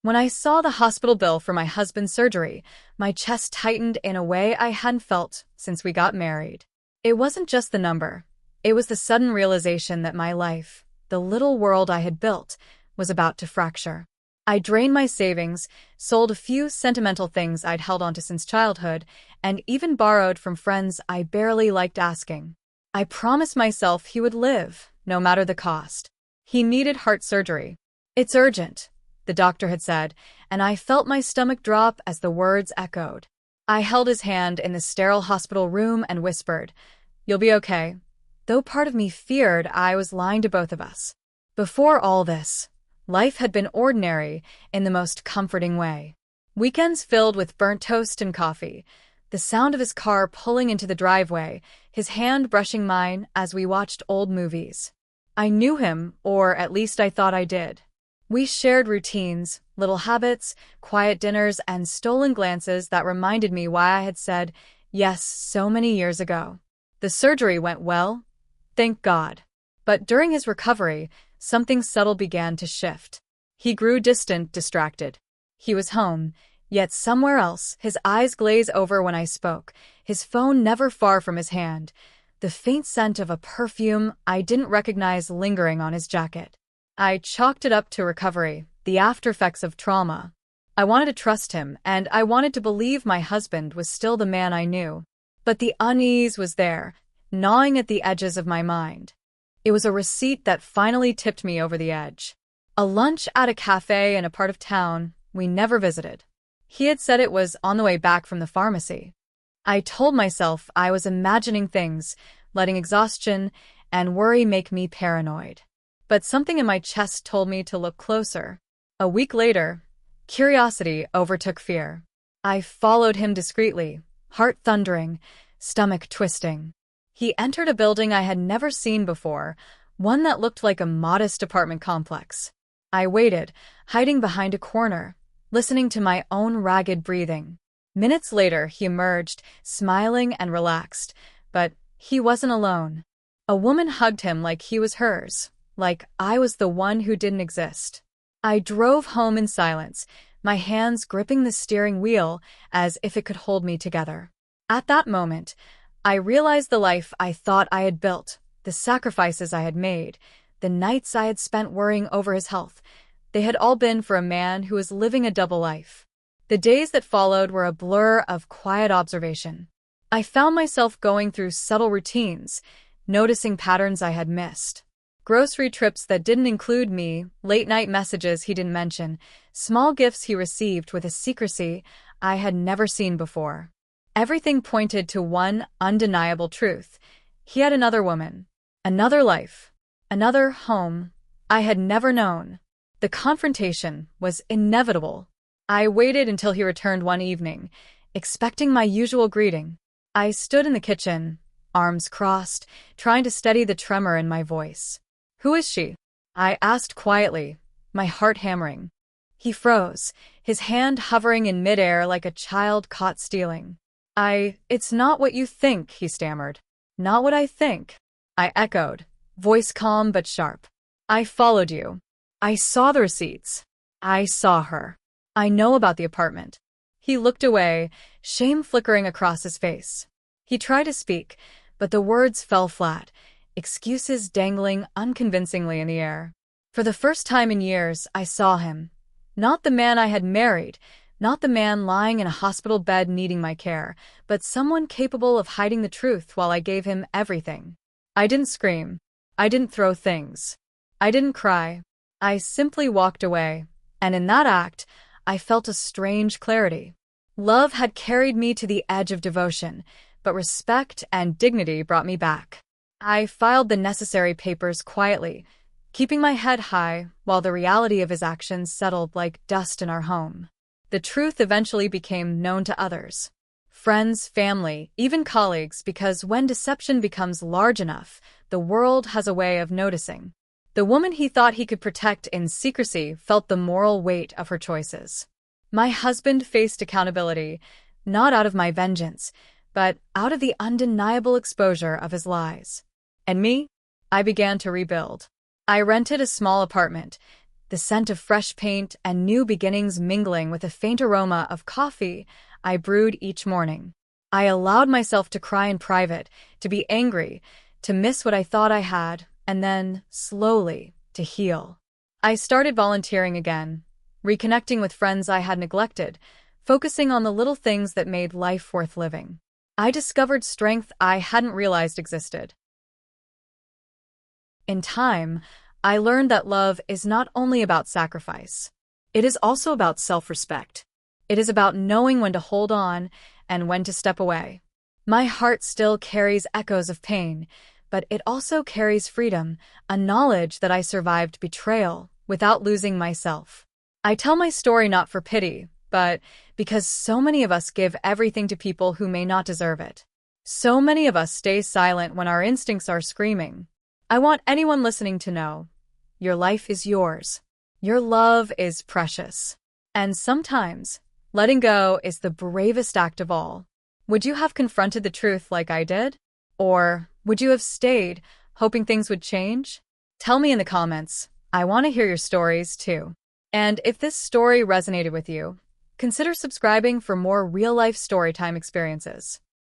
When I saw the hospital bill for my husband's surgery, my chest tightened in a way I hadn't felt since we got married. It wasn't just the number. It was the sudden realization that my life, the little world I had built, was about to fracture. I drained my savings, sold a few sentimental things I'd held onto since childhood, and even borrowed from friends I barely liked asking. I promised myself he would live, no matter the cost. He needed heart surgery. "It's urgent," the doctor had said, and I felt my stomach drop as the words echoed. I held his hand in the sterile hospital room and whispered, "You'll be okay," though part of me feared I was lying to both of us. Before all this, life had been ordinary in the most comforting way. Weekends filled with burnt toast and coffee, the sound of his car pulling into the driveway, his hand brushing mine as we watched old movies. I knew him, or at least I thought I did. We shared routines, little habits, quiet dinners, and stolen glances that reminded me why I had said yes so many years ago. The surgery went well, thank God. But during his recovery, something subtle began to shift. He grew distant, distracted. He was home, yet somewhere else, his eyes glaze over when I spoke, his phone never far from his hand, the faint scent of a perfume I didn't recognize lingering on his jacket. I chalked it up to recovery, the aftereffects of trauma. I wanted to trust him, and I wanted to believe my husband was still the man I knew. But the unease was there, gnawing at the edges of my mind. It was a receipt that finally tipped me over the edge. A lunch at a cafe in a part of town we never visited. He had said it was on the way back from the pharmacy. I told myself I was imagining things, letting exhaustion and worry make me paranoid. But something in my chest told me to look closer. A week later, curiosity overtook fear. I followed him discreetly, heart thundering, stomach twisting. He entered a building I had never seen before, one that looked like a modest apartment complex. I waited, hiding behind a corner, listening to my own ragged breathing. Minutes later, he emerged, smiling and relaxed, but he wasn't alone. A woman hugged him like he was hers, like I was the one who didn't exist. I drove home in silence, my hands gripping the steering wheel as if it could hold me together. At that moment, I realized the life I thought I had built, the sacrifices I had made, the nights I had spent worrying over his health, they had all been for a man who was living a double life. The days that followed were a blur of quiet observation. I found myself going through subtle routines, noticing patterns I had missed. Grocery trips that didn't include me, late-night messages he didn't mention, small gifts he received with a secrecy I had never seen before. Everything pointed to one undeniable truth. He had another woman, another life, another home I had never known. The confrontation was inevitable. I waited until he returned one evening, expecting my usual greeting. I stood in the kitchen, arms crossed, trying to steady the tremor in my voice. "Who is she?" I asked quietly, my heart hammering. He froze, his hand hovering in midair like a child caught stealing. It's not what you think," he stammered. "Not what I think," I echoed, voice calm but sharp. "I followed you. I saw the receipts. I saw her. I know about the apartment." He looked away, shame flickering across his face. He tried to speak, but the words fell flat, excuses dangling unconvincingly in the air. For the first time in years, I saw him. Not the man I had married, not the man lying in a hospital bed needing my care, but someone capable of hiding the truth while I gave him everything. I didn't scream. I didn't throw things. I didn't cry. I simply walked away, and in that act, I felt a strange clarity. Love had carried me to the edge of devotion, but respect and dignity brought me back. I filed the necessary papers quietly, keeping my head high while the reality of his actions settled like dust in our home. The truth eventually became known to others. Friends, family, even colleagues, because when deception becomes large enough, the world has a way of noticing. The woman he thought he could protect in secrecy felt the moral weight of her choices. My husband faced accountability, not out of my vengeance, but out of the undeniable exposure of his lies. And me? I began to rebuild. I rented a small apartment, the scent of fresh paint and new beginnings mingling with a faint aroma of coffee I brewed each morning. I allowed myself to cry in private, to be angry, to miss what I thought I had, and then, slowly, to heal. I started volunteering again, reconnecting with friends I had neglected, focusing on the little things that made life worth living. I discovered strength I hadn't realized existed. In time, I learned that love is not only about sacrifice. It is also about self-respect. It is about knowing when to hold on and when to step away. My heart still carries echoes of pain, but it also carries freedom, a knowledge that I survived betrayal without losing myself. I tell my story not for pity, but because so many of us give everything to people who may not deserve it. So many of us stay silent when our instincts are screaming. I want anyone listening to know, your life is yours. Your love is precious. And sometimes, letting go is the bravest act of all. Would you have confronted the truth like I did? Or would you have stayed, hoping things would change? Tell me in the comments. I want to hear your stories too. And if this story resonated with you, consider subscribing for more real-life storytime experiences.